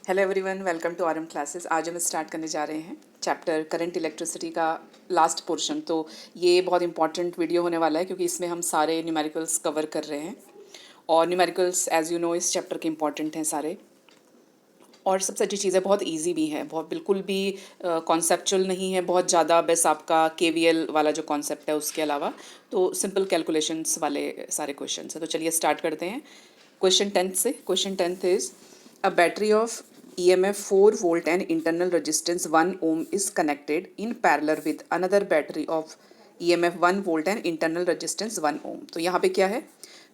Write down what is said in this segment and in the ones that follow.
Hello everyone, welcome to RM classes. आज हम start करने जा रहे हैं चैप्टर करंट इलेक्ट्रिसिटी का लास्ट पोर्शन। तो ये बहुत इंपॉर्टेंट वीडियो होने वाला है क्योंकि इसमें हम सारे न्यूमेरिकल्स कवर कर रहे हैं और न्यूमेरिकल्स एज यू नो इस चैप्टर के इंपॉर्टेंट हैं सारे। और सबसे अच्छी चीज़ है, बहुत इजी भी है, बहुत बिल्कुल भी कॉन्सेप्चुअल नहीं है बहुत ज़्यादा, बस आपका केवीएल वाला जो कॉन्सेप्ट है उसके अलावा तो सिंपल कैलकुलेशंस वाले सारे क्वेश्चन हैं। तो चलिए स्टार्ट करते हैं क्वेश्चन 10 से। Question 10 is a battery of EMF 4 volt and internal resistance 1 ohm is connected in parallel with another battery of EMF 1 volt and internal resistance 1 ohm। तो यहाँ पे क्या है,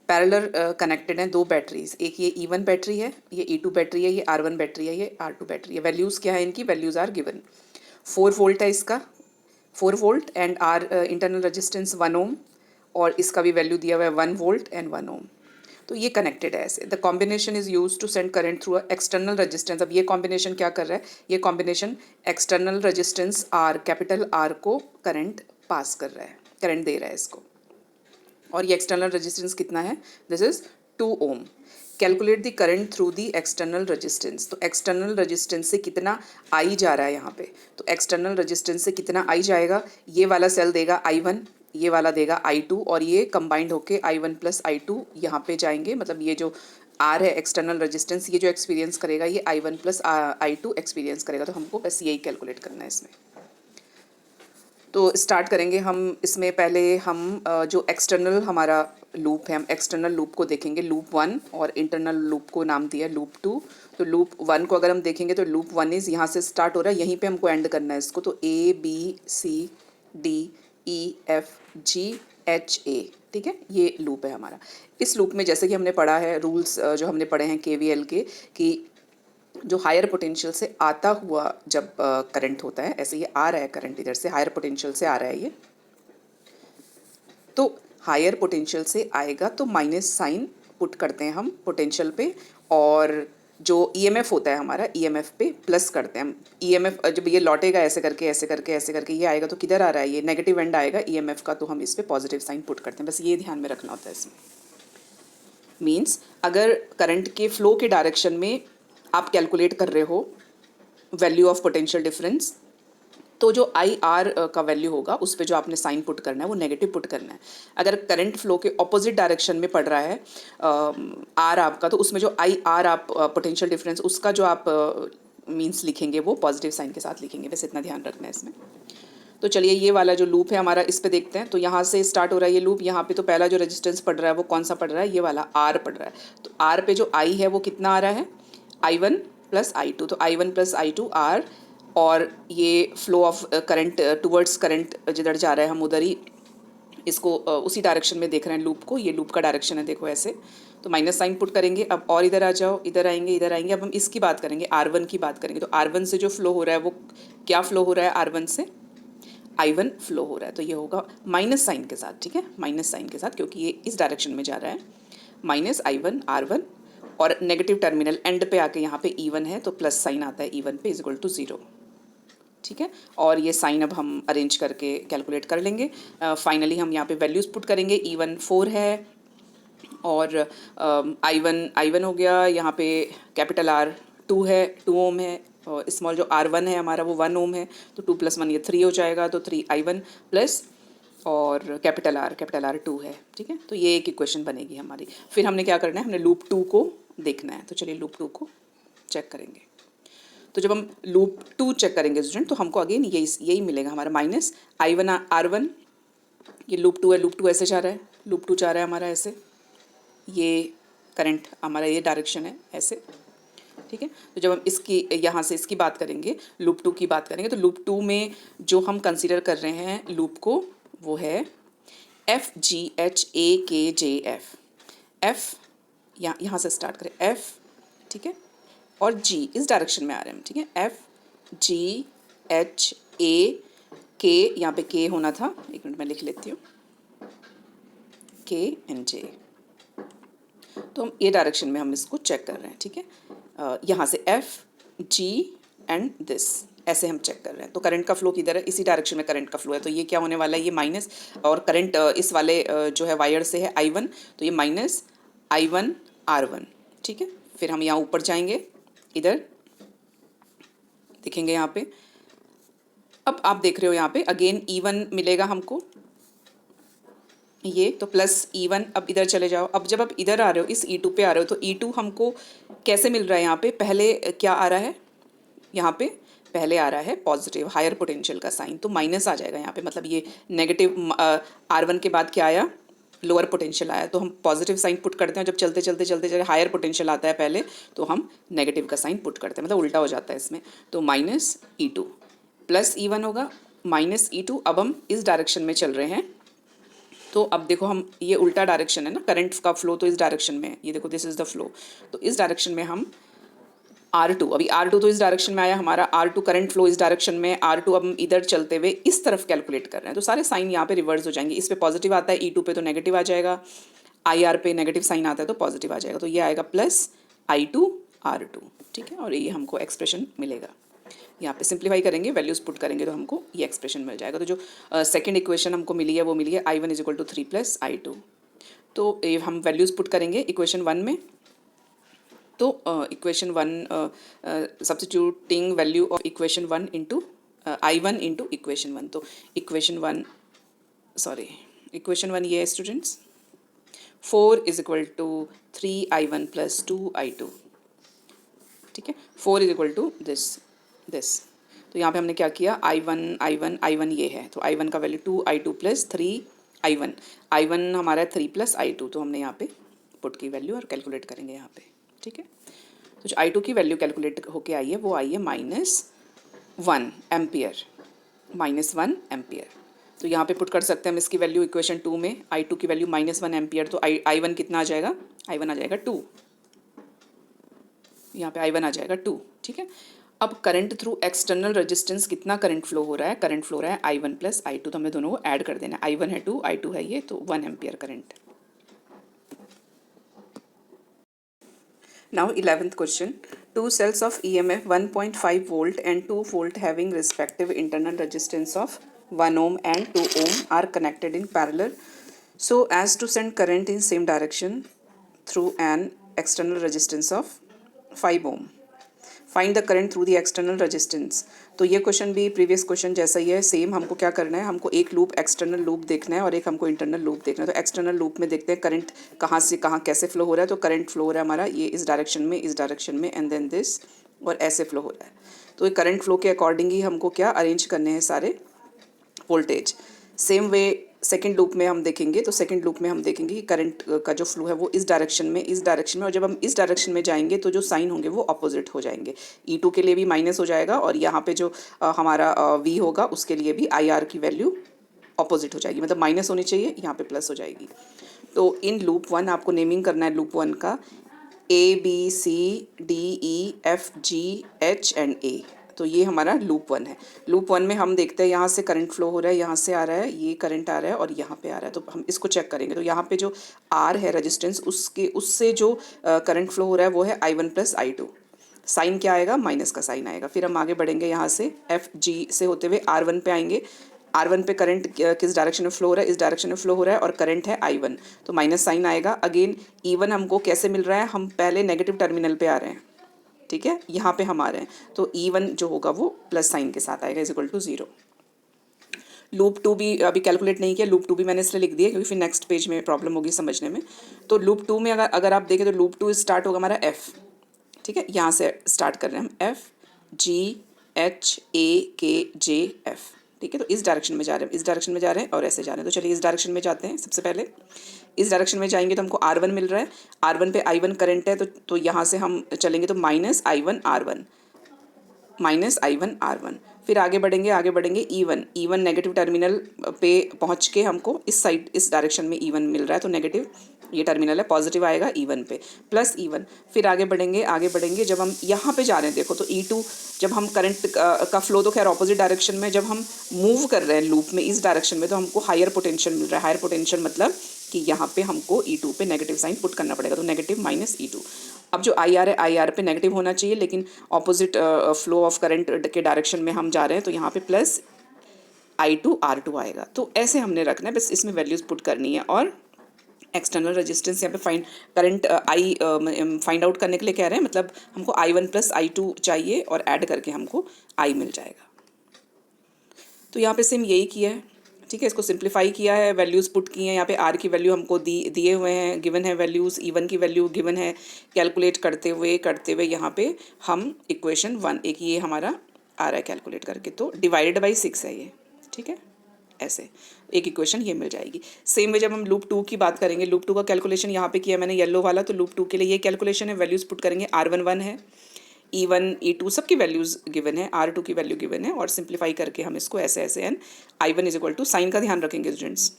पैरेलल कनेक्टेड हैं दो बैटरीज, एक ये E1 बैटरी है, ये E2 बैटरी है, ये R1 बैटरी है, ये R2 बैटरी है। वैल्यूज़ क्या है इनकी, वैल्यूज़ आर गिवन। 4 वोल्ट है इसका, 4 volt and R internal resistance 1 ohm, और इसका भी वैल्यू दिया हुआ है 1 वोल्ट एंड 1 ओम। तो ये कनेक्टेड है ऐसे। The combination is use to send current through external resistance. अब ये कॉम्बिनेशन क्या कर रहा है, ये combination external resistance R, capital R को करंट पास कर रहा है, करंट दे रहा है इसको। और ये एक्सटर्नल रजिस्टेंस कितना है, this is 2 ohm. Calculate the current through the external resistance. तो एक्सटर्नल रजिस्टेंस से कितना आई जा रहा है यहाँ पे, तो एक्सटर्नल रजिस्टेंस से कितना आई जाएगा, ये वाला सेल देगा I1, ये वाला देगा I2, और ये कंबाइंड होके I1 प्लस I2 यहाँ पे जाएंगे। मतलब ये जो R है एक्सटर्नल रजिस्टेंस, ये जो एक्सपीरियंस करेगा ये I1 प्लस I2 एक्सपीरियंस करेगा। तो हमको बस यही कैलकुलेट करना है इसमें। तो स्टार्ट करेंगे हम इसमें। पहले हम जो एक्सटर्नल हमारा लूप है, हम एक्सटर्नल लूप को देखेंगे, लूप 1, और इंटरनल लूप को नाम दिया लूप 2। तो लूप 1 को अगर हम देखेंगे तो लूप 1 इज़ यहाँ से स्टार्ट हो रहा है, यहीं पे हमको एंड करना है इसको। तो ABCDEFGHA, ठीक है, ये लूप है हमारा। इस लूप में जैसे कि हमने पढ़ा है रूल्स जो हमने पढ़े हैं केवीएल के, कि जो हायर पोटेंशियल से आता हुआ जब करंट होता है, ऐसे ये आ रहा है करंट, इधर से हायर पोटेंशियल से आ रहा है ये, तो हायर पोटेंशियल से आएगा तो माइनस साइन पुट करते हैं हम पोटेंशियल पे, और जो ईएमएफ होता है हमारा, ईएमएफ पे प्लस करते हैं हम। ईएमएफ जब ये लौटेगा ऐसे करके ऐसे करके ऐसे करके ये आएगा तो किधर आ रहा है, ये नेगेटिव एंड आएगा ईएमएफ का, तो हम इस पर पॉजिटिव साइन पुट करते हैं। बस ये ध्यान में रखना होता है इसमें। मीन्स अगर करंट के फ्लो के डायरेक्शन में आप कैलकुलेट कर रहे हो वैल्यू ऑफ पोटेंशियल डिफरेंस, तो जो आई आर का वैल्यू होगा उस पर जो आपने साइन पुट करना है वो नेगेटिव पुट करना है। अगर करंट फ्लो के ऑपोजिट डायरेक्शन में पड़ रहा है आर आपका, तो उसमें जो आई आर आप पोटेंशियल डिफरेंस उसका जो आप मीन्स लिखेंगे वो पॉजिटिव साइन के साथ लिखेंगे। बस इतना ध्यान रखना है इसमें। तो चलिए ये वाला जो लूप है हमारा, इस पे देखते हैं। तो यहाँ से स्टार्ट हो रहा है ये लूप, यहाँ पे तो पहला जो रेजिस्टेंस पड़ रहा है वो कौन सा पड़ रहा है, ये वाला आर पड़ रहा है। तो आर पे जो आई है वो कितना आ रहा है, I1 प्लस I2। तो I1 प्लस I2 आर, और ये flow of current towards current जिधर जा रहा है हम उधर ही इसको उसी डायरेक्शन में देख रहे हैं लूप को। ये लूप का डायरेक्शन है, देखो ऐसे। तो माइनस साइन पुट करेंगे। अब और इधर आ जाओ, इधर आएंगे, इधर आएंगे। अब हम इसकी बात करेंगे, R1 की बात करेंगे। तो R1 से जो फ्लो हो रहा है वो क्या फ्लो हो रहा है, R1 से I1 फ्लो हो रहा है। तो ये होगा माइनस साइन के साथ, ठीक है, माइनस साइन के साथ, क्योंकि ये इस डायरेक्शन में जा रहा है। माइनस I1 R1, और नेगेटिव टर्मिनल एंड पे आके यहाँ पे E1 है तो प्लस साइन आता है E1 पे इक्वल टू 0, ठीक है। और ये साइन अब हम अरेंज करके कैलकुलेट कर लेंगे। फाइनली हम यहाँ पे वैल्यूज़ पुट करेंगे। E1 4 है, और I1 हो गया, यहाँ पे कैपिटल R 2 है, 2 ओम है, और स्मॉल जो R1 है हमारा वो 1 ओम है। तो 2 + 1 ये 3 हो जाएगा, तो 3I1 प्लस, और कैपिटल R 2 है, ठीक है। तो ये एक इक्वेशन बनेगी हमारी। फिर हमने क्या करना है, हमने लूप 2 को देखना है। तो चलिए लूप 2 को चेक करेंगे। तो जब हम लूप 2 चेक करेंगे स्टूडेंट, तो हमको अगेन यही मिलेगा हमारा, माइनस I1 R1, ये लूप 2 है, लूप 2 ऐसे जा रहा है, लूप 2 जा रहा है हमारा ऐसे, ये करंट हमारा ये डायरेक्शन है ऐसे, ठीक है। तो जब हम इसकी यहाँ से इसकी बात करेंगे, लूप 2 की बात करेंगे, तो लूप 2 में जो हम कंसीडर कर रहे हैं लूप को वो है FGHAKJF। F यहाँ से स्टार्ट करें, F, ठीक है, और G इस डायरेक्शन में आ रहे हैं, ठीक है। FGHAK, यहाँ पे K होना था, एक मिनट मैं लिख लेती हूँ, K and J। तो हम ये डायरेक्शन में हम इसको चेक कर रहे हैं, ठीक है। यहाँ से F G एंड दिस ऐसे हम चेक कर रहे हैं। तो करंट का फ्लो किधर है, इसी डायरेक्शन में करंट का फ्लो है। तो ये क्या होने वाला है, ये माइनस, और करंट इस वाले जो है वायर से है I1, तो ये माइनस I1 R1, ठीक है। फिर हम यहाँ ऊपर जाएंगे, इधर देखेंगे यहाँ पे। अब आप देख रहे हो यहाँ पे अगेन E1 मिलेगा हमको, ये तो प्लस E1। अब इधर चले जाओ, अब जब आप इधर आ रहे हो इस E2 पे आ रहे हो तो E2 हमको कैसे मिल रहा है, यहाँ पे पहले क्या आ रहा है, यहाँ पे पहले आ रहा है पॉजिटिव हायर पोटेंशियल का साइन, तो माइनस आ जाएगा यहाँ पे, मतलब ये नेगेटिव R1 के बाद क्या आया, लोअर पोटेंशियल आया, तो हम पॉजिटिव साइन पुट करते हैं। जब चलते चलते चलते चलते हायर पोटेंशियल आता है पहले, तो हम नेगेटिव का साइन पुट करते हैं, मतलब उल्टा हो जाता है इसमें। तो माइनस E2 प्लस E1 होगा, माइनस E2। अब हम इस डायरेक्शन में चल रहे हैं, तो अब देखो हम, ये उल्टा डायरेक्शन है ना, करंट का फ्लो तो इस डायरेक्शन में है, ये देखो दिस इज द फ्लो, तो इस डायरेक्शन में हम R2, अभी R2 तो इस डायरेक्शन में आया हमारा, R2 करंट फ्लो इस डायरेक्शन में, R2 अब हम इधर चलते हुए इस तरफ कैलकुलेट कर रहे हैं, तो सारे साइन यहाँ पे रिवर्स हो जाएंगे। इस पे पॉजिटिव आता है, E2 पे तो नेगेटिव आ जाएगा, IR पे नेगेटिव साइन आता है तो पॉजिटिव आ जाएगा, तो ये आएगा प्लस I2 R2, ठीक है। और ये हमको एक्सप्रेशन मिलेगा, यहाँ पे सिंप्लीफाई करेंगे, वैल्यूज पुट करेंगे तो हमको ये एक्सप्रेशन मिल जाएगा। तो जो सेकंड इक्वेशन हमको मिली है वो मिली है I1 is equal to 3 plus I2। तो ये हम वैल्यूज पुट करेंगे इक्वेशन 1 में, तो equation 1 substituting value of equation 1 into I1 into equation 1, तो इक्वेशन 1 ये है students, 4 is equal to 3I1 plus 2I2, ठीक है। 4 इज इक्वल टू दिस, तो यहाँ पे हमने क्या किया, I1 ये है, तो I1 का वैल्यू 2I2 प्लस 3I1 हमारा है 3 प्लस I2, तो हमने यहाँ पे पुट की वैल्यू और कैलकुलेट करेंगे यहाँ पे, ठीक है। तो जो I2 की वैल्यू कैलकुलेट होके आई है वो आई है -1 एम्पियर, -1 एम्पियर। तो यहाँ पे पुट कर सकते हैं हम इसकी वैल्यू इक्वेशन 2 में, I2 की वैल्यू -1 एम्पियर, तो I1 कितना आ जाएगा, I1 आ जाएगा 2, यहाँ पे I1 आ जाएगा 2, ठीक है। अब करंट थ्रू एक्सटर्नल रेजिस्टेंस कितना करंट फ्लो हो रहा है, करंट फ्लो हो रहा है I1 प्लस I2, तो हमें दोनों को ऐड कर देना है, I1 है 2, I2 है ये, तो 1 ampere current. Now 11th question, two cells of EMF 1.5 volt and 2 volt having respective internal resistance of 1 ohm and 2 ohm are connected in parallel so as to send current in same direction through an external resistance of 5 ohm. Find the current through the external resistance. तो ये question भी previous question जैसा ही है, same. हमको क्या करना है, हमको एक लूप एक्सटर्नल लूप देखना है और एक हमको इंटरनल लूप देखना है। तो एक्सटर्नल लूप में देखते हैं करंट कहाँ से कहाँ कैसे फ्लो हो रहा है। तो करंट फ्लो हो रहा है हमारा ये इस डायरेक्शन में एंड देन दिस, और ऐसे फ्लो हो रहा है। तो ये करंट फ्लो के अकॉर्डिंग ही हमको क्या अरेंज करने हैं सारे voltage. Same way second loop में हम देखेंगे, तो सेकंड लूप में हम देखेंगे कि करंट का जो फ्लो है वो इस डायरेक्शन में, और जब हम इस डायरेक्शन में जाएंगे तो जो साइन होंगे वो अपोजिट हो जाएंगे। E2 के लिए भी माइनस हो जाएगा और यहाँ पे जो हमारा V होगा उसके लिए भी IR की वैल्यू अपोजिट हो जाएगी, मतलब माइनस होनी चाहिए, यहाँ पे प्लस हो जाएगी। तो इन लूप 1 आपको नेमिंग करना है लूप 1 का ABCDEFGH एंड A। तो ये हमारा लूप 1 है। लूप 1 में हम देखते हैं यहाँ से करंट फ्लो हो रहा है, यहाँ से आ रहा है, ये करंट आ रहा है और यहाँ पे आ रहा है। तो हम इसको चेक करेंगे। तो यहाँ पे जो R है रेजिस्टेंस, उससे जो करंट फ्लो हो रहा है वो है I1 प्लस I2। साइन क्या आएगा, माइनस का साइन आएगा। फिर हम आगे बढ़ेंगे, यहाँ से FG से होते हुए R1 पे आएंगे। R1 पे करंट किस डायरेक्शन में फ्लो हो रहा है, इस डायरेक्शन में फ्लो हो रहा है और करंट है I1, तो माइनस साइन आएगा। अगेन E1 हमको कैसे मिल रहा है, हम पहले नेगेटिव टर्मिनल पे आ रहे हैं, ठीक है, यहाँ पे हम आ रहे हैं। तो E1 जो होगा वो प्लस साइन के साथ आएगा, इज इक्वल टू 0। लूप 2 भी अभी कैलकुलेट नहीं किया, लूप 2 भी मैंने इसलिए लिख दिया क्योंकि फिर नेक्स्ट पेज में प्रॉब्लम होगी समझने में। तो लूप 2 में अगर आप देखें तो लूप 2 स्टार्ट होगा हमारा F, ठीक है, यहाँ से स्टार्ट कर रहे हैं हम FGHAKJF, ठीक है। तो इस डायरेक्शन में जा रहे हैं, इस डायरेक्शन में जा रहे हैं और ऐसे जा रहे हैं। तो चलिए इस डायरेक्शन में जाते हैं। सबसे पहले इस डायरेक्शन में जाएंगे तो हमको R1 मिल रहा है, R1 पे I1 करंट है, तो यहाँ से हम चलेंगे तो माइनस I1 R1। फिर आगे बढ़ेंगे E1 नेगेटिव टर्मिनल पे पहुँच के हमको इस साइड इस डायरेक्शन में E1 मिल रहा है, तो नेगेटिव ये टर्मिनल है, पॉजिटिव आएगा E1 पे, प्लस E1। फिर आगे बढ़ेंगे जब हम यहाँ पे जा रहे हैं, देखो तो E2 जब हम करंट का फ्लो तो खैर ऑपोजिट डायरेक्शन में, जब हम मूव कर रहे हैं लूप में इस डायरेक्शन में, तो हमको हायर पोटेंशियल मिल रहा है। हायर पोटेंशियल मतलब कि यहाँ पे हमको E2 पे नेगेटिव साइन पुट करना पड़ेगा, तो नेगेटिव माइनस E2। अब जो IR है, IR पे नेगेटिव होना चाहिए, लेकिन ऑपोजिट फ्लो ऑफ करंट के डायरेक्शन में हम जा रहे हैं, तो यहाँ पे प्लस I2 R2 आएगा। तो ऐसे हमने रखना है, बस इसमें वैल्यूज़ पुट करनी है और एक्सटर्नल रेजिस्टेंस यहाँ पे करंट आई फाइंड आउट करने के लिए कह रहे हैं, मतलब हमको I1 प्लस I2 चाहिए और ऐड करके हमको I मिल जाएगा। तो यहाँ पे सेम यही किया है, ठीक है। इसको सिंप्लीफाई किया है, वैल्यूज़ पुट की हैं, यहाँ पे R की वैल्यू हमको दिए हुए हैं, गिवन है वैल्यूज़, E1 की वैल्यू गिवन है, कैलकुलेट करते हुए यहाँ पे हम इक्वेशन 1 एक ये हमारा आ रहा है कैलकुलेट करके, तो डिवाइडेड बाई 6 है ये, ठीक है। ऐसे एक इक्वेशन ये मिल जाएगी। सेम वे जब हम लूप 2 की बात करेंगे, लूप 2 का कैलकुलेशन यहाँ पे किया मैंने येलो वाला, तो लूप 2 के लिए ये कैलकुलेशन है, वैल्यूज़ पुट करेंगे, R1 1 है, E1 E2 सबकी वैल्यूज़ गिवन है, R2 की वैल्यू गिवन है, और सिंप्लीफाई करके हम इसको ऐसे ऐसे and I1 is equal to, साइन का ध्यान रखेंगे स्टूडेंट्स,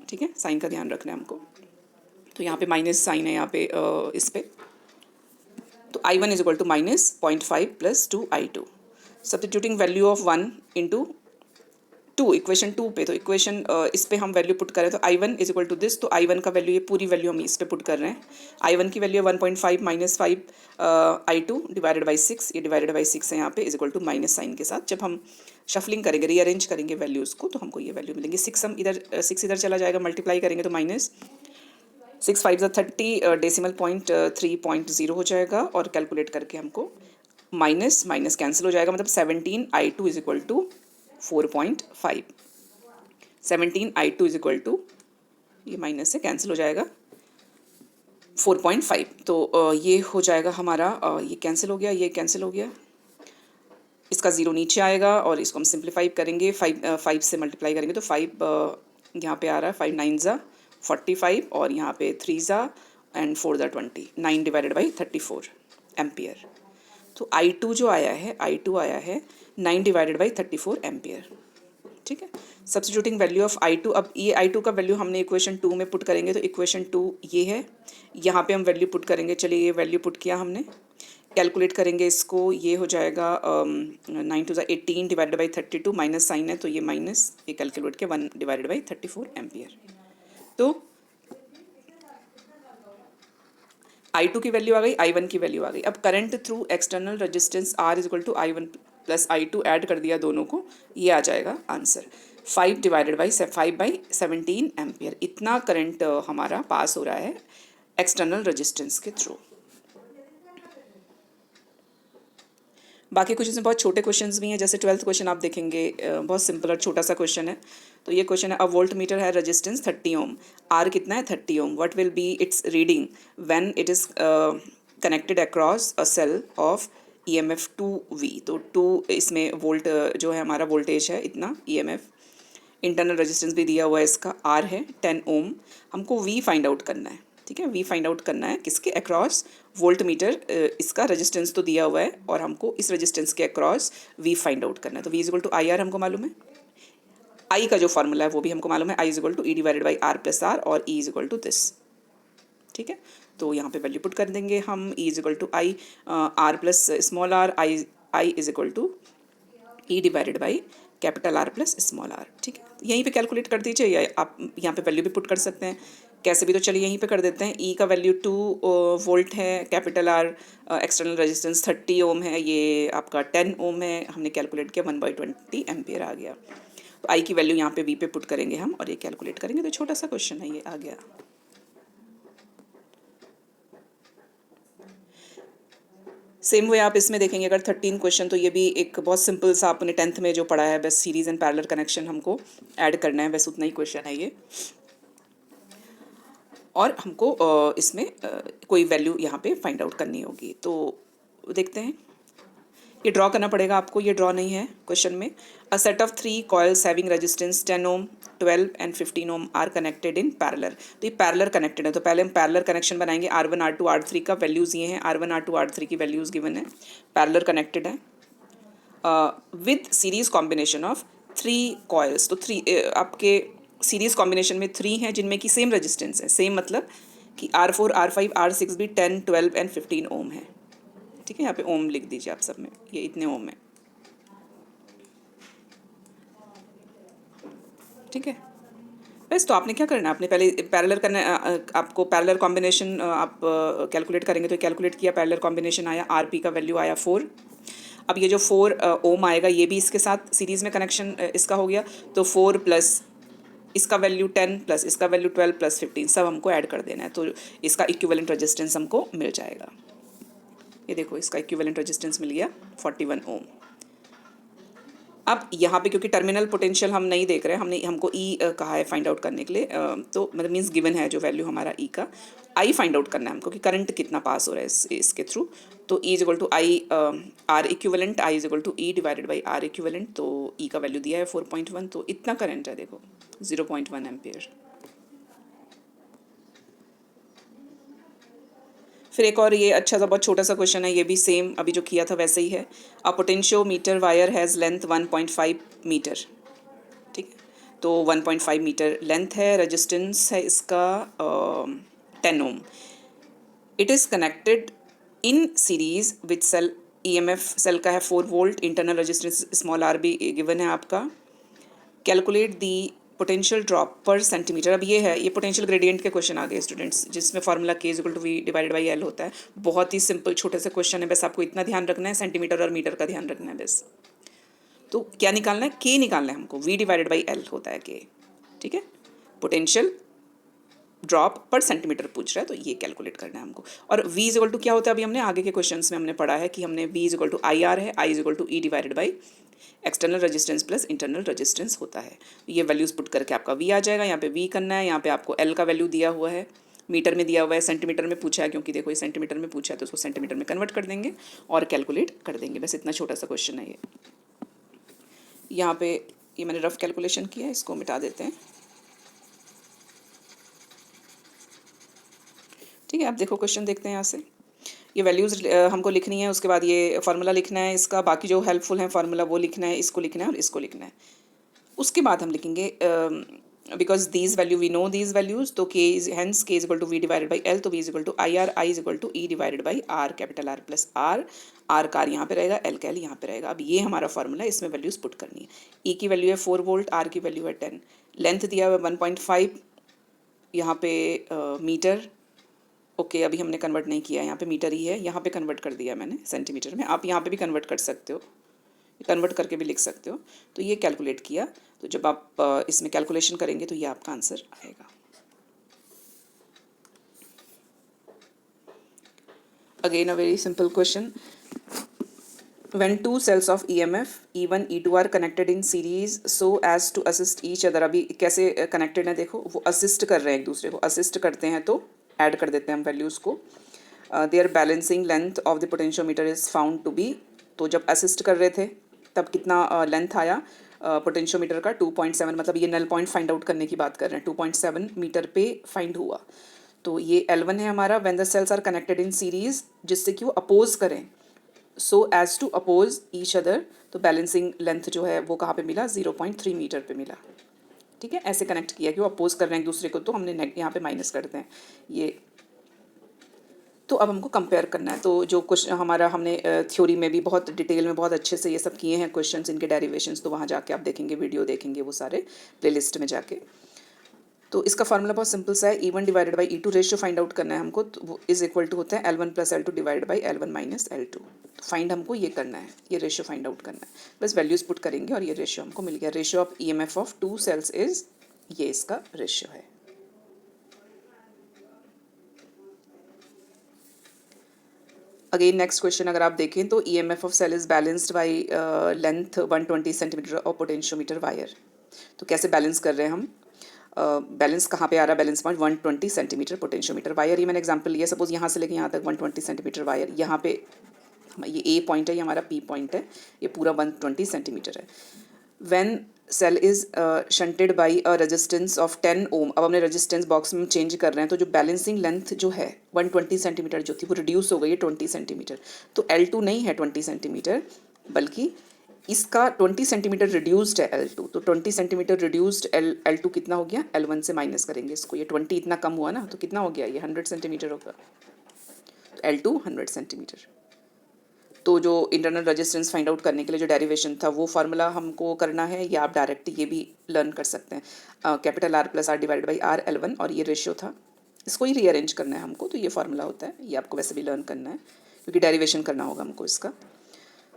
ठीक है, साइन का ध्यान रखना है हमको। तो यहाँ पे माइनस साइन है यहाँ पे इस पे, तो I1 is equal to -0.5 plus 2I2, substituting value of 1 into 2 equation 2 पे, तो इक्वेशन इस पे हम वैल्यू पुट करें तो I1 is equal to this, तो I1 का वैल्यू, ये पूरी वैल्यू हम इस पे पुट कर रहे हैं। I1 की वैल्यू है 1.5 माइनस 5 I2 डिवाइडेड बाई 6, ये डिवाइडेड बाई 6 है यहाँ पे, is equal to minus sign के साथ। जब हम शफलिंग करेंगे, रीअरेंज करेंगे वैल्यूज़ को, तो हमको ये वैल्यू मिलेंगी। 6 हम इधर 6 इधर चला जाएगा, मल्टीप्लाई करेंगे तो -6 5 30, डेसिमल पॉइंट 3.0 हो जाएगा, और कैलकुलेट करके हमको माइनस माइनस कैंसिल हो जाएगा, मतलब 17 I2 is equal to 4.5, 17 I2 is equal to, ये माइनस से कैंसिल हो जाएगा 4.5, तो ये हो जाएगा हमारा, ये कैंसिल हो गया, ये कैंसिल हो गया, इसका ज़ीरो नीचे आएगा, और इसको हम सिंप्लीफाई करेंगे, 5 से मल्टीप्लाई करेंगे तो 5 यहाँ पे आ रहा है, 5 9 ज़ा 45, और यहाँ पे 3 ज़ा एंड 4 ज़ा 20, 9 डिवाइडेड बाई 34 एम्पियर। तो I2 जो आया है, I2 आया है 9 डिवाइडेड बाई 34 एम्पियर, ठीक है। सब्स्टिट्यूटिंग वैल्यू ऑफ I2, अब ये I2 का वैल्यू हमने इक्वेशन 2 में पुट करेंगे, तो इक्वेशन 2 ये है, यहाँ पे हम वैल्यू पुट करेंगे, चलिए ये वैल्यू पुट किया हमने, कैलकुलेट करेंगे इसको, ये हो जाएगा 9 2 18 डिवाइडेड बाई 32, माइनस साइन है तो ये माइनस, ये कैलकुलेट किया 1 डिवाइडेड बाई 34 एम्पियर। तो I2 की वैल्यू आ गई, I1 की वैल्यू आ गई। अब current through external resistance R is equal to I1 plus I2 add कर दिया दोनों को, ये आ जाएगा आंसर 5 डिवाइडेड बाई 5/17 एम्पियर। इतना करंट हमारा पास हो रहा है एक्सटर्नल रेजिस्टेंस के थ्रू। बाकी क्वेश्चन में बहुत छोटे क्वेश्चंस भी हैं, जैसे 12th क्वेश्चन आप देखेंगे, बहुत सिंपल और छोटा सा क्वेश्चन है। तो ये क्वेश्चन है, अ वोल्ट मीटर है रेजिस्टेंस 30 ओम, आर कितना है 30 ohm, what will be its reading when it is connected across a cell of EMF 2V। तो 2 इसमें वोल्ट जो है हमारा वोल्टेज है इतना, EMF इंटरनल रेजिस्टेंस भी दिया हुआ है, इसका R है 10 ओम, हमको V फाइंड आउट करना है, ठीक है। V फाइंड आउट करना है किसके अक्रॉस, वोल्ट मीटर, इसका रेजिस्टेंस तो दिया हुआ है और हमको इस रेजिस्टेंस के अक्रॉस V फाइंड आउट करना है। तो V इक्वल टू IR हमको मालूम है, I का जो फार्मूला है वो भी हमको मालूम है, I equal to E divided by R plus R, और E इक्वल टू दिस, ठीक है। तो यहाँ पे वैल्यू पुट कर देंगे हम, E equal to I R plus small r, I is equal to E divided by capital R plus small r, ठीक है। यहीं पे कैलकुलेट कर दीजिए, या आप यहाँ पे वैल्यू भी पुट कर सकते हैं कैसे भी, तो चलिए यहीं पे कर देते हैं। E का वैल्यू 2 वोल्ट है, कैपिटल R एक्सटर्नल रेजिस्टेंस 30 ओम है, ये आपका 10 ओम है, हमने कैलकुलेट किया 1/20 एम्पियर आ गया। तो I की वैल्यू यहाँ पे V पे पुट करेंगे हम, और ये कैलकुलेट करेंगे, तो छोटा सा क्वेश्चन है ये आ गया। सेम वे आप इसमें देखेंगे अगर 13 क्वेश्चन, तो ये भी एक बहुत सिंपल सा आपने 10th में जो पढ़ा है, बस सीरीज एंड पैरेलल कनेक्शन हमको ऐड करना है, बस उतना ही क्वेश्चन है ये, और हमको इसमें कोई वैल्यू यहाँ पे फाइंड आउट करनी होगी। तो देखते हैं, ये ड्रॉ करना पड़ेगा आपको, ये ड्रॉ नहीं है क्वेश्चन में। A set of 3 coils having resistance 10 ohm 12 and 15 ohm are connected in parallel. तो ये पैरेलल कनेक्टेड है, तो पहले हम पैरेलल कनेक्शन बनाएंगे। R1 R2 R3 का वैल्यूज़ ये हैं, R1 R2 R3 की वैल्यूज़ गिवन है, पैरेलल कनेक्टेड है with series combination of 3 coils. तो 3 आपके सीरीज कॉम्बिनेशन में 3 हैं जिनमें कि सेम रेजिस्टेंस है, सेम मतलब कि R4 R5 R6 भी 10 12 एंड 15 ओम है, ठीक है। यहाँ पे ओम लिख दीजिए आप सब में, ये इतने ओम है, ठीक है। बस तो आपने क्या करना है, आपने पहले पैरेलल करना, आपको पैरेलल कॉम्बिनेशन आप कैलकुलेट करेंगे, तो कैलकुलेट किया, पैरेलल कॉम्बिनेशन आया, RP का वैल्यू आया 4। अब ये जो 4 ओम आएगा, ये भी इसके साथ सीरीज़ में कनेक्शन इसका हो गया, तो 4 प्लस इसका वैल्यू 10 प्लस इसका वैल्यू 12 प्लस 15 सब हमको ऐड कर देना है, तो इसका इक्विवेलेंट रेजिस्टेंस हमको मिल जाएगा। ये देखो इसका इक्विवेलेंट रेजिस्टेंस मिल गया 41 ओम। अब यहाँ पे क्योंकि टर्मिनल पोटेंशियल हम नहीं देख रहे हैं, हमको ई कहा है फाइंड आउट करने के लिए, तो मतलब मीन्स गिवन है जो वैल्यू हमारा ई का, आई फाइंड आउट करना है हमको कि करंट कितना पास हो रहा है इसके थ्रू। तो E is equal to I R equivalent, I is equal to E divided by R equivalent. तो ई का वैल्यू दिया है 4.1, तो इतना करंट है देखो 0.1 एम्पियर। फिर एक और ये अच्छा सा बहुत छोटा सा क्वेश्चन है, ये भी सेम अभी जो किया था वैसे ही है। A potentiometer wire has length 1.5 metre, ठीक है, तो 1.5 मीटर लेंथ है, रेजिस्टेंस है इसका 10 ohm. It is connected in series with cell, EMF cell का है 4 volt, internal resistance small R भी गिवन है आपका। Calculate the potential drop per centimetre. अब ये है, ये पोटेंशियल ग्रेडियंट के क्वेश्चन आ गए स्टूडेंट्स, जिसमें formula K equal to V divided by L होता है। बहुत ही सिंपल छोटे से क्वेश्चन है, बस आपको इतना ध्यान रखना है, सेंटीमीटर और मीटर का ध्यान रखना है बस। तो क्या निकालना है, K निकालना है हमको, V डिवाइडेड बाई L होता है K, ठीक है। पोटेंशियल ड्रॉप पर सेंटीमीटर पूछ रहा है, तो ये कैलकुलेट करना है हमको। और V इज इक्वल टू क्या होता है, अभी हमने आगे के क्वेश्चंस में हमने पढ़ा है कि हमने V is equal to IR है, I is equal to E divided by external resistance plus internal resistance होता है। ये वैल्यूज़ पुट करके आपका V आ जाएगा, यहाँ पे V करना है, यहाँ पे आपको L का वैल्यू दिया हुआ है, मीटर में दिया हुआ है, सेंटीमीटर में पूछा है, क्योंकि देखो ये सेंटीमीटर में पूछा है तो उसको सेंटीमीटर में कन्वर्ट कर देंगे और कैलकुलेट कर देंगे। बस इतना छोटा सा क्वेश्चन है ये। यहाँ पे ये मैंने रफ कैलकुलेशन किया है, इसको मिटा देते हैं, ठीक है। अब देखो क्वेश्चन देखते हैं यहाँ से, ये वैल्यूज़ हमको लिखनी है, उसके बाद ये फार्मूला लिखना है इसका, बाकी जो हेल्पफुल है फार्मूला वो लिखना है, इसको लिखना है और इसको लिखना है। उसके बाद हम लिखेंगे because these value we know these values, तो K is hence K is equal to V divided by L, तो V is equal to I R, I is equal to E divided by R, capital R plus R, R का R यहाँ पे रहेगा, L का L यहाँ पे रहेगा। अब ये हमारा फार्मूला, इसमें वैल्यूज़ पुट करनी है। ई की वैल्यू है 4 वोल्ट, आर की वैल्यू है 10, लेंथ दिया हुआ है 1.5 यहाँ पे मीटर, ओके अभी हमने कन्वर्ट नहीं किया, यहाँ पे मीटर ही है, यहाँ पे कन्वर्ट कर दिया मैंने सेंटीमीटर में, आप यहाँ पे भी कन्वर्ट कर सकते हो, कन्वर्ट करके भी लिख सकते हो। तो ये कैलकुलेट किया, तो जब आप इसमें कैलकुलेशन करेंगे तो ये आपका आंसर आएगा। Again a very simple question, when two cells of EMF E1 E2 are connected in series so as to assist each other। अभी कैसे कनेक्टेड है देखो, वो असिस्ट कर रहे हैं एक दूसरे को, असिस्ट करते हैं तो ऐड कर देते हैं हम वैल्यूज़ को। There balancing length of the potentiometer is found to be, तो जब असिस्ट कर रहे थे तब कितना लेंथ आया पोटेंशियोमीटर का 2.7, मतलब ये नल पॉइंट फाइंड आउट करने की बात कर रहे हैं, 2.7 मीटर पे फाइंड हुआ। तो ये L1 है हमारा, when the cells are connected in series, जिससे कि वो अपोज करें, so as to oppose each other, तो बैलेंसिंग लेंथ जो है वो कहाँ पे मिला, 0.3 मीटर पे मिला, ठीक है। ऐसे कनेक्ट किया कि वो अपोज कर रहे हैं एक दूसरे को, तो हमने यहाँ पे माइनस करते हैं ये। तो अब हमको कंपेयर करना है, तो जो कुछ हमारा हमने थ्योरी में भी बहुत डिटेल में बहुत अच्छे से ये सब किए हैं क्वेश्चंस, इनके डेरिवेशंस, तो वहाँ जाके आप देखेंगे, वीडियो देखेंगे वो सारे प्लेलिस्ट में जाके। तो इसका फार्मूला बहुत सिंपल सा है, E1 divided by E2 ratio find out करना है हमको, तो वो इज इक्वल टू होता है L1 plus L2 divide by L1 minus L2। तो फाइंड हमको ये करना है, ये रेशियो फाइंड आउट करना है, बस वैल्यूज़ पुट करेंगे और ये रेशियो हमको मिल गया। Ratio of EMF of 2 cells is, ये इसका रेशियो है। अगेन नेक्स्ट क्वेश्चन अगर आप देखें तो EMF of cell is balanced by length 120 centimetre और पोटेंशियोमीटर वायर। तो कैसे बैलेंस कर रहे हैं हम, बैलेंस कहाँ पे आ रहा है, balance point 120 centimetre potentiometer wire. ये मैंने एग्जांपल लिया, सपोज यहाँ से लेके यहाँ तक 120 सेंटीमीटर वायर, यहाँ पे ये A पॉइंट है, ये हमारा P पॉइंट है, ये पूरा 120 सेंटीमीटर है। When cell is shunted by a resistance of 10 ohm, अब हमने रेजिस्टेंस बॉक्स में चेंज कर रहे हैं, तो जो बैलेंसिंग लेंथ जो है 120 सेंटीमीटर जो थी वो रिड्यूस हो गई है 20 सेंटीमीटर। तो L2 नहीं है 20 सेंटीमीटर, बल्कि इसका 20 सेंटीमीटर रिड्यूस्ड है L2, तो 20 सेंटीमीटर रिड्यूस्ड L2 कितना हो गया, L1 से माइनस करेंगे इसको, ये 20 इतना कम हुआ ना, तो कितना हो गया, ये 100 सेंटीमीटर होगा, तो L2 100 सेंटीमीटर। तो जो इंटरनल रेजिस्टेंस फाइंड आउट करने के लिए जो डेरिवेशन था वो फार्मूला हमको करना है, या आप डायरेक्ट ये भी लर्न कर सकते हैं, capital R plus R divide by R L1, और ये रेशियो था, इसको ही रीअरेंज करना है हमको, तो ये फार्मूला होता है, ये आपको वैसे भी लर्न करना है क्योंकि डेरिवेशन करना होगा हमको इसका।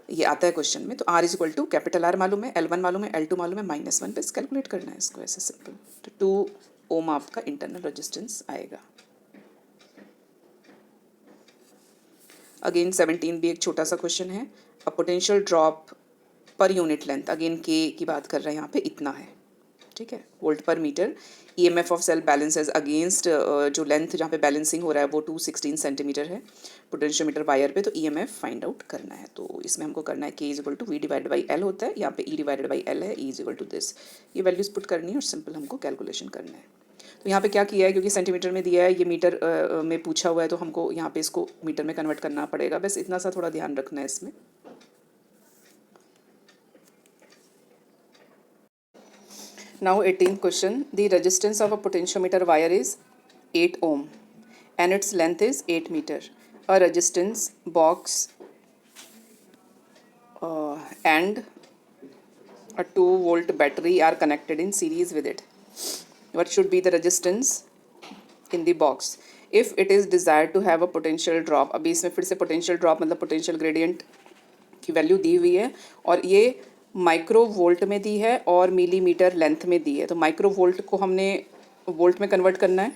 ये आता है क्वेश्चन में। तो R is equal to capital R मालूम है, L1 मालूम है, L2 मालूम है, -1 बस कैलकुलेट करना है इसको, ऐसे सिंपल। तो 2 ओम आपका इंटरनल रेजिस्टेंस आएगा। अगेन 17 भी एक छोटा सा क्वेश्चन है। A potential drop per unit length, again के की बात कर रहे हैं यहाँ पे, इतना है, ठीक है, volt per metre. EMF of cell balances against जो लेंथ जहाँ पे बैलेंसिंग हो रहा है वो 216 सेंटीमीटर है पोटेंशियोमीटर वायर पे। तो EMF फाइंड आउट करना है। तो इसमें हमको करना है K is equal to V divided by L होता है, यहाँ पे E डिवाइडेड बाई L है, E is equal to this. ये वैल्यूज पुट करनी है और सिंपल हमको कैलकुलेशन करना है। तो यहाँ पे क्या किया है, क्योंकि सेंटीमीटर में दिया है, ये मीटर में पूछा हुआ है, तो हमको यहाँ पे इसको मीटर में कन्वर्ट करना पड़ेगा। बस इतना सा थोड़ा ध्यान रखना है इसमें। Now 18th question, the resistance of a potentiometer wire is 8 ohm and its length is 8 meter. A resistance box and a 2 volt battery are connected in series with it. What should be the resistance in the box if it is desired to have a potential drop? अभी इसमें फिर से potential drop मतलब potential gradient की value दी हुई है और ये माइक्रो वोल्ट में दी है और मिलीमीटर लेंथ में दी है। तो माइक्रो वोल्ट को हमने वोल्ट में कन्वर्ट करना है,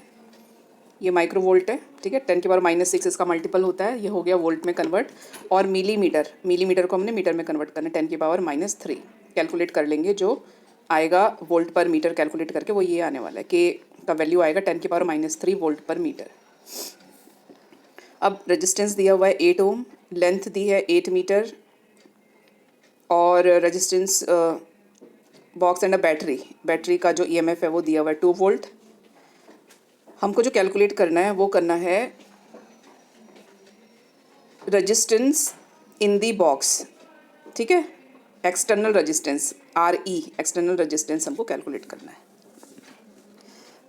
ये माइक्रो वोल्ट है, ठीक है, 10⁻⁻6 इसका मल्टीपल होता है, ये हो गया वोल्ट में कन्वर्ट। और मिलीमीटर को हमने मीटर में कन्वर्ट करना है, 10⁻⁻3 कैलकुलेट कर लेंगे, जो आएगा वोल्ट पर मीटर कैलकुलेट करके वो ये आने वाला है, के का वैल्यू आएगा 10⁻⁻3 वोल्ट पर मीटर। अब रेजिस्टेंस दिया हुआ है 8 ओम, लेंथ दी है 8 मीटर और resistance box and a battery का जो EMF है वो दिया हुआ है 2 वोल्ट। हमको जो कैलकुलेट करना है वो करना है रेजिस्टेंस इन दी बॉक्स, ठीक है, external resistance RE external resistance हमको कैलकुलेट करना है।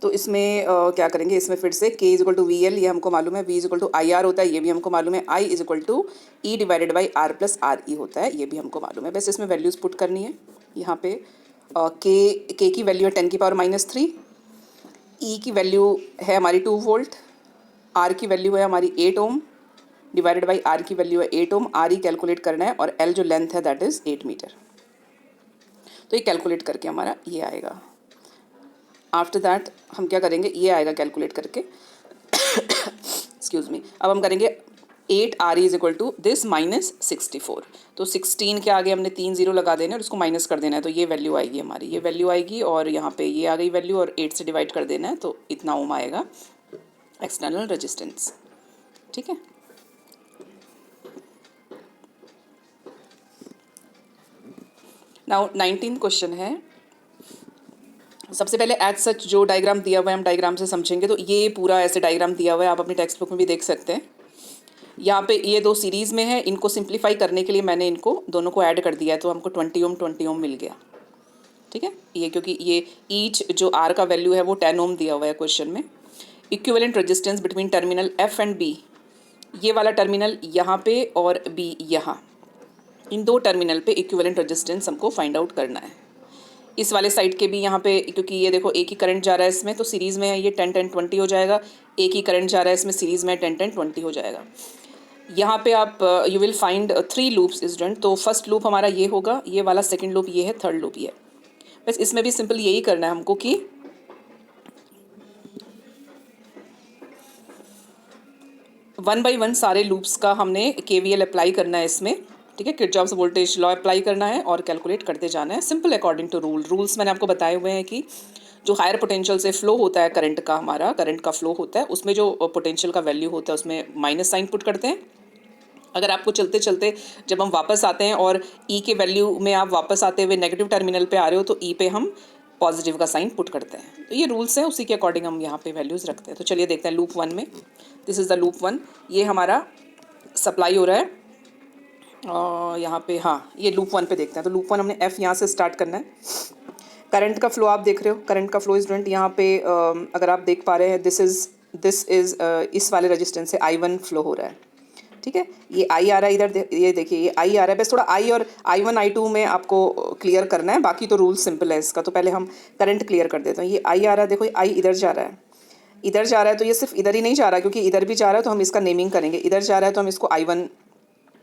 तो इसमें क्या करेंगे, इसमें फिर से K is equal to VL ये हमको मालूम है, V is equal to IR होता है, ये भी हमको मालूम है, I is equal to E divided by R plus RE होता है, ये भी हमको मालूम है। बस इसमें वैल्यूज़ पुट करनी है। यहाँ पे K की वैल्यू है 10⁻⁻3, E की वैल्यू है हमारी 2 वोल्ट, R की वैल्यू है हमारी 8 ओम डिवाइडेड बाई R की वैल्यू है 8 ओम, RE कैलकुलेट करना है और L जो लेंथ है दैट इज़ 8 मीटर। तो ये कैलकुलेट करके हमारा ये आएगा। आफ्टर दैट हम क्या करेंगे, ये आएगा कैलकुलेट करके एक्सक्यूज़ मी। अब हम करेंगे 8 RE is equal to this minus 64। तो 16 के आगे हमने 3 0 लगा देना है और उसको माइनस कर देना है, तो ये वैल्यू आएगी हमारी, ये वैल्यू आएगी और यहाँ पे ये आ गई वैल्यू और 8 से डिवाइड कर देना है, तो इतना ओम आएगा एक्सटर्नल रेजिस्टेंस, ठीक है। नाउ 19th क्वेश्चन है। सबसे पहले एज सच जो डायग्राम दिया हुआ है हम डायग्राम से समझेंगे। तो ये पूरा ऐसे डायग्राम दिया हुआ है, आप अपनी टेक्स्ट बुक में भी देख सकते हैं। यहाँ पे ये 2 सीरीज़ में है, इनको सिंप्लीफाई करने के लिए मैंने इनको दोनों को ऐड कर दिया है, तो हमको 20 ओम मिल गया, ठीक है। ये क्योंकि ये ईच जो R का वैल्यू है वो 10 ओम दिया हुआ है क्वेश्चन में। Equivalent resistance between terminal F and B, ये वाला टर्मिनल यहाँ पे और B यहाँ, इन 2 टर्मिनल पे इक्विवेलेंट रेजिस्टेंस हमको फाइंड आउट करना है। इस वाले साइड के भी यहाँ पे, क्योंकि ये देखो एक ही करंट जा रहा है इसमें, तो सीरीज़ में है, ये 10-10-20 हो जाएगा। एक ही करंट जा रहा है इसमें, सीरीज़ में 10-10-20 हो जाएगा। यहाँ पे आप you will find 3 loops student. तो फर्स्ट लूप हमारा ये होगा, ये वाला सेकंड लूप ये है, थर्ड लूप ये है। बस इसमें भी सिंपल यही करना है हमको कि वन बाई वन सारे लूप्स का हमने KVL अप्लाई करना है इसमें, ठीक है। किरचॉफ्स वोल्टेज लॉ अप्लाई करना है और कैलकुलेट करते जाना है, सिंपल अकॉर्डिंग टू रूल्स मैंने आपको बताए हुए हैं कि जो हायर पोटेंशियल से फ्लो होता है करंट का, हमारा करंट का फ्लो होता है, उसमें जो पोटेंशियल का वैल्यू होता है उसमें माइनस साइन पुट करते हैं। अगर आपको चलते चलते जब हम वापस आते हैं और E के वैल्यू में आप वापस आते हुए नेगेटिव टर्मिनल पे आ रहे हो, तो E पे हम पॉजिटिव का साइन पुट करते हैं। तो ये रूल्स हैं, उसी के अकॉर्डिंग हम यहाँ पे वैल्यूज़ रखते हैं। तो चलिए देखते हैं लूप 1 में। दिस इज़ द लूप 1, ये हमारा सप्लाई हो रहा है यहाँ पे, हाँ ये लूप 1 पे देखते हैं। तो लूप 1 हमने F यहाँ से स्टार्ट करना है। करंट का फ्लो आप देख रहे हो, करंट का फ्लो स्टूडेंट यहाँ पे अगर आप देख पा रहे हैं, दिस इज़ इस वाले रेजिस्टेंस से I1 फ्लो हो रहा है, ठीक है। ये I आ रहा है इधर, ये देखिए ये I आ रहा है। बस थोड़ा I और I1 I2 में आपको क्लियर करना है, बाकी तो रूल सिंपल है इसका। तो पहले हम करंट क्लियर कर देते हैं। ये I आ रहा है, देखो I इधर जा रहा है, इधर जा रहा है, तो ये सिर्फ इधर ही नहीं जा रहा है, क्योंकि इधर भी जा रहा है तो हम इसका नेमिंग करेंगे। इधर जा रहा है तो हम इसको I1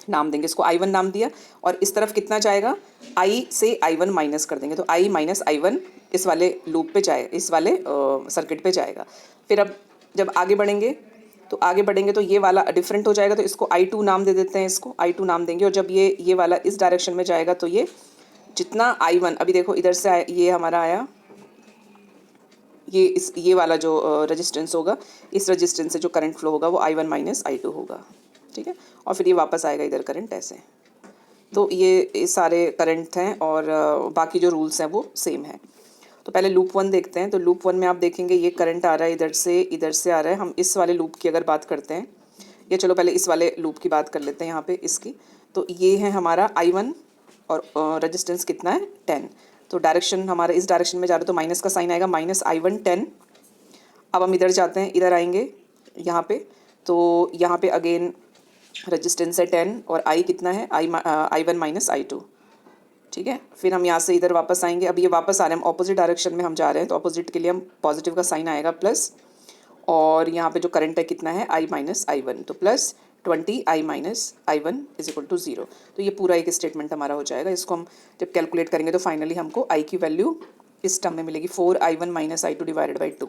नाम देंगे, इसको I1 नाम दिया, और इस तरफ कितना जाएगा, I से I1 माइनस कर देंगे, तो I माइनस I1 इस वाले लूप पे जाए, इस वाले सर्किट पे जाएगा। फिर अब जब आगे बढ़ेंगे तो ये वाला डिफरेंट हो जाएगा, तो इसको I2 नाम दे देते हैं, इसको I2 नाम देंगे। और जब ये वाला इस डायरेक्शन में जाएगा तो ये जितना I1, अभी देखो इधर से ये हमारा आया, ये वाला जो रेजिस्टेंस होगा, इस रेजिस्टेंस से जो करंट फ्लो होगा वो I1 माइनस I2 होगा, ठीक है। और फिर ये वापस आएगा इधर करंट ऐसे। तो ये सारे करंट हैं, और बाकी जो रूल्स हैं वो सेम हैं। तो पहले लूप 1 देखते हैं। तो लूप 1 में आप देखेंगे ये करंट आ रहा है इधर से आ रहा है। हम इस वाले लूप की अगर बात करते हैं, या चलो पहले इस वाले लूप की बात कर लेते हैं यहाँ पे इसकी। तो ये है हमारा I1, और रेजिस्टेंस कितना है 10। तो डायरेक्शन हमारा इस डायरेक्शन में जा रहा है, तो माइनस का साइन आएगा, माइनस I1 10। अब हम इधर जाते हैं, इधर आएंगे यहाँ पे, तो यहाँ पे अगेन रेजिस्टेंस है 10, और I कितना है, I1 माइनस I2, ठीक है। फिर हम यहाँ से इधर वापस आएंगे। अब ये वापस आ रहे हैं, हम ऑपोजिट डायरेक्शन में हम जा रहे हैं, तो ऑपोजिट के लिए हम पॉजिटिव का साइन आएगा प्लस, और यहाँ पे जो करंट है कितना है I माइनस I1, तो plus 20 I minus I1 is equal to 0। तो ये पूरा एक स्टेटमेंट हमारा हो जाएगा। इसको हम जब कैलकुलेट करेंगे तो फाइनली हमको I की वैल्यू इस टर्म में मिलेगी 4I1 minus I2 divided by 2।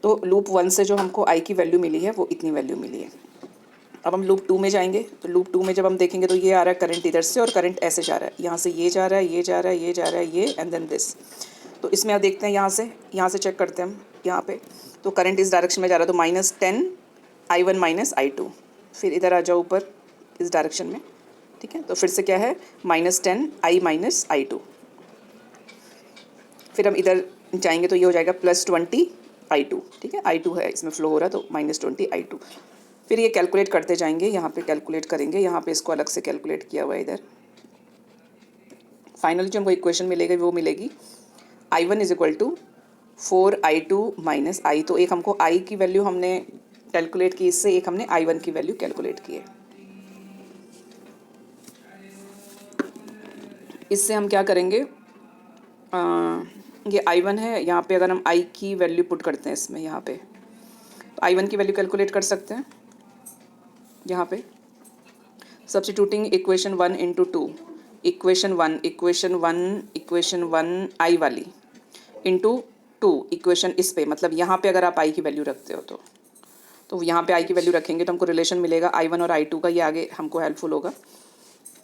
तो लूप 1 से जो हमको I की वैल्यू मिली है वो इतनी वैल्यू मिली है। अब हम लूप 2 में जाएंगे। तो लूप 2 में जब हम देखेंगे तो ये आ रहा है करंट इधर से, और करंट ऐसे जा रहा है, यहाँ से ये जा रहा है, ये जा रहा है, ये जा रहा है, ये, एंड देन दिस। तो इसमें आप देखते हैं यहाँ से चेक करते हैं हम यहाँ पे। तो करंट इस डायरेक्शन में जा रहा है, तो माइनस 10 I1 माइनस I2। फिर इधर आ जाओ ऊपर इस डायरेक्शन में, ठीक है। तो फिर से क्या है, माइनस 10 I माइनस I2। फिर हम इधर जाएंगे तो ये हो जाएगा प्लस 20 I2, ठीक है। I2 है इसमें फ्लो हो रहा है, तो माइनस 20 I2। फिर ये कैलकुलेट करते जाएंगे, यहाँ पे कैलकुलेट करेंगे, यहाँ पे इसको अलग से कैलकुलेट किया हुआ है इधर। फाइनली जो हमको इक्वेशन मिलेगी वो मिलेगी I1 is equal to 4I2 minus I। तो एक हमको I की वैल्यू हमने कैलकुलेट की इससे, एक हमने I1 की वैल्यू कैलकुलेट की है। इससे हम क्या करेंगे, ये I1 है, यहाँ पे अगर हम I की वैल्यू पुट करते हैं इसमें, यहाँ पे तो I1 की वैल्यू कैलकुलेट कर सकते हैं। यहाँ पे substituting equation 1 into 2, equation one I वाली इंटू 2 इक्वेशन इस पे, मतलब यहाँ पे अगर आप I की वैल्यू रखते हो तो यहाँ पे I की वैल्यू रखेंगे तो हमको रिलेशन मिलेगा I1 और I2 का, ये आगे हमको हेल्पफुल होगा।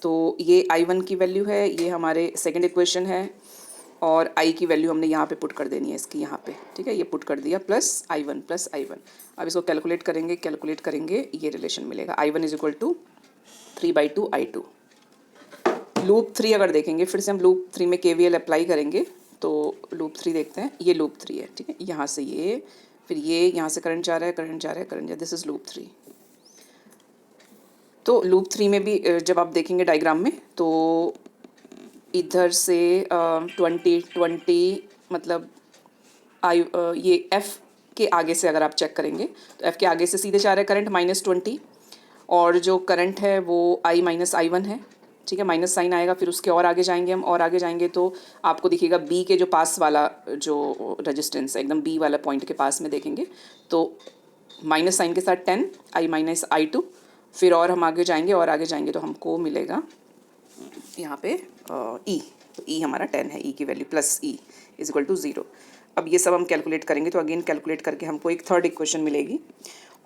तो ये I1 की वैल्यू है, ये हमारे सेकंड इक्वेशन है, और I की वैल्यू हमने यहाँ पे पुट कर देनी है इसकी, यहाँ पे, ठीक है। ये पुट कर दिया, प्लस I1। अब इसको कैलकुलेट करेंगे, ये रिलेशन मिलेगा I1 is equal to 3/2 I2। Loop 3 अगर देखेंगे, फिर से हम लूप 3 में KVL अप्लाई करेंगे। तो लूप 3 देखते हैं, ये लूप 3 है, ठीक है। यहाँ से ये, फिर ये, यहाँ से करंट जा रहा है, दिस इज लूप 3। तो लूप 3 में भी जब आप देखेंगे डायग्राम में, तो इधर से 20 मतलब ये F के आगे से अगर आप चेक करेंगे तो F के आगे से सीधे जा रहा है करंट -20, और जो करंट है वो I माइनस I1 है, ठीक है। माइनस साइन आएगा, फिर उसके और आगे जाएंगे हम, और आगे जाएंगे तो आपको दिखेगा B के जो पास वाला जो रेजिस्टेंस है, एकदम B वाला पॉइंट के पास में देखेंगे तो माइनस साइन के साथ 10 I माइनस I2। फिर और हम आगे जाएंगे तो हमको मिलेगा यहाँ पे E। तो E हमारा 10 है, E की value plus E is equal to 0। अब ये सब हम कैलकुलेट करेंगे, तो अगेन कैलकुलेट करके हमको एक थर्ड इक्वेशन मिलेगी,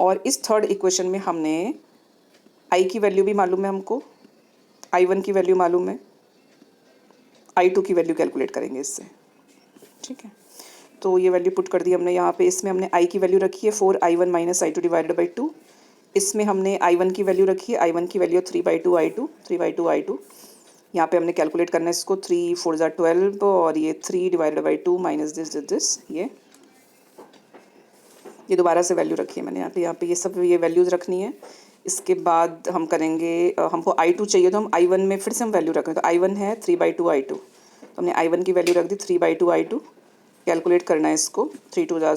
और इस थर्ड इक्वेशन में हमने I की वैल्यू भी मालूम है हमको, I1 की वैल्यू मालूम है, I2 की वैल्यू कैलकुलेट करेंगे इससे, ठीक है। तो ये वैल्यू पुट कर दी हमने यहाँ पे। इसमें हमने I की वैल्यू रखी है 4I1 minus I2 divided by 2। इसमें हमने I1 की वैल्यू रखी है, I1 की वैल्यू 3/2 I2। यहाँ पे हमने कैलकुलेट करना है इसको, 3 4 ज़ा 12, और ये 3 डिवाइडेड बाई 2 माइनस दिस, ये दोबारा से वैल्यू रखी है मैंने यहाँ पे ये सब ये वैल्यूज़ रखनी है। इसके बाद हम करेंगे, हमको I2 चाहिए, तो हम I1 में फिर से हम वैल्यू रखें। तो I1 है 3/2 I2, तो हमने I1 की वैल्यू रख दी 3/2 I2। कैलकुलेट करना है इसको, 3 2 ज़ा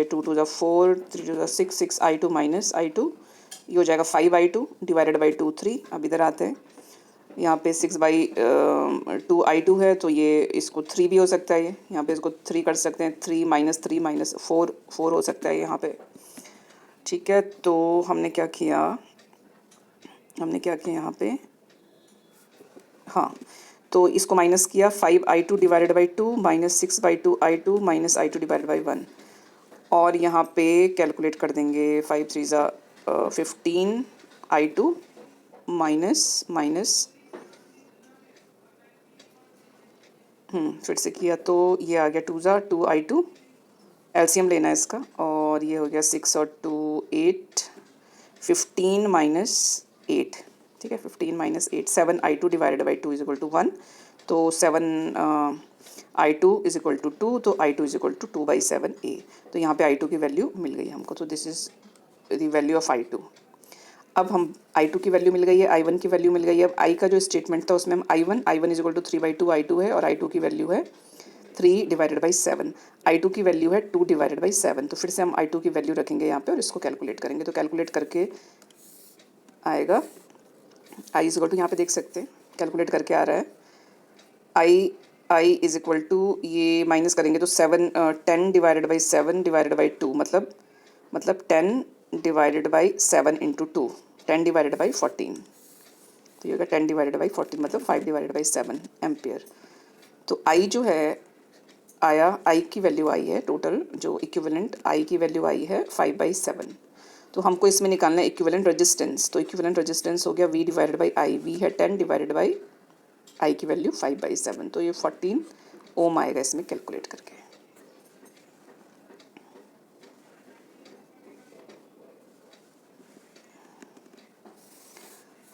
2 2 ज़ा 4, 3 2 ज़ा 6 I2 माइनस I2, ये हो जाएगा 5 I2 डिवाइडेड बाई 2 3। अब इधर आते हैं, यहाँ पे 6/2 I2 है, तो ये इसको 3 भी हो सकता है, यहाँ पे इसको 3 कर सकते हैं, 3 माइनस 4 हो सकता है यहाँ पे। ठीक है, तो हमने क्या किया यहाँ पे, हाँ, तो इसको माइनस किया 5i2 divided by 2 minus 6/2 i2 minus i2 divided by 1, और यहाँ पे कैलकुलेट कर देंगे 5 3 ज़ा 15 i2 माइनस फिर से किया तो ये आ गया 2 ज़ा 2 i2, एलसीएम लेना है इसका, और ये हो गया 6 और 2 8, 15 माइनस 8, ठीक है, 15 minus 8, 7i2 divided by 2 is equal to 1, तो 7i2 इज इक्वल टू 2, तो i2 is equal to 2/7a, तो यहाँ पे i2 की वैल्यू मिल गई हमको, तो this is the value of i2। अब हम i2 की वैल्यू मिल गई है, i1 की वैल्यू मिल गई है। अब i का जो स्टेटमेंट था उसमें हम i1 is equal to 3/2 i2 है, और i2 की वैल्यू है 3 डिवाइडेड बाई 7, i2 की वैल्यू है 2 डिवाइडेड बाई 7, तो फिर से हम i2 की वैल्यू रखेंगे यहाँ पे और इसको कैलकुलेट करेंगे, तो कैलकुलेट करके आएगा i इज इक्वल टू, यहाँ पे देख सकते हैं कैलकुलेट करके आ रहा है i इज इक्वल टू, ये माइनस करेंगे तो 10 डिवाइडेड बाई 7 डिवाइडेड बाई 2, मतलब 10 divided by 7 into 2, 10 divided by 14, तो ये होगा 10 डिवाइडेड बाई 14 मतलब 5 डिवाइडेड बाई 7 एम्पियर। तो i जो है आया, i की वैल्यू आई है टोटल, जो इक्विवेलेंट i की वैल्यू आई है 5/7, तो हमको इसमें निकालना है इक्विवेलेंट रेजिस्टेंस, तो इक्विवेलेंट रेजिस्टेंस हो गया v divided by i, v है 10 डिवाइडेड बाई i की वैल्यू 5/7, तो ये 14 ओम आएगा इसमें कैलकुलेट करके।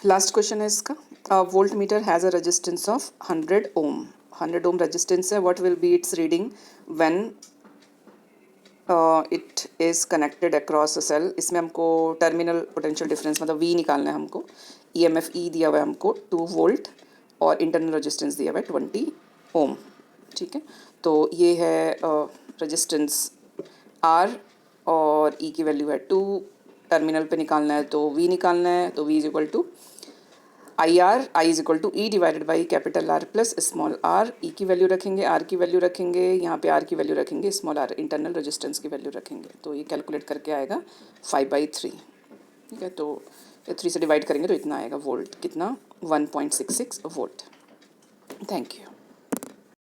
लास्ट क्वेश्चन है इसका, voltmeter has a resistance of 100 ohm, 100 ohm resistance है, what will be its reading when it is connected across a cell. इसमें हमको टर्मिनल पोटेंशियल डिफरेंस मतलब V निकालना है हमको, EMF E दिया हुआ है हमको 2 वोल्ट, और इंटरनल रेजिस्टेंस दिया हुआ है 20 ओम, ठीक है, तो ये है रेजिस्टेंस R, और E की वैल्यू है 2, टर्मिनल पे निकालना है तो V निकालना है, तो V is equal to I is equal to E divided by capital R plus small r, E की वैल्यू रखेंगे, R की वैल्यू रखेंगे, यहाँ पे R की वैल्यू रखेंगे, स्मॉल r इंटरनल रेजिस्टेंस की वैल्यू रखेंगे, तो ये कैलकुलेट करके आएगा 5/3, ठीक है, तो 3 से डिवाइड करेंगे तो इतना आएगा वोल्ट, कितना 1.66 वोल्ट। Thank you.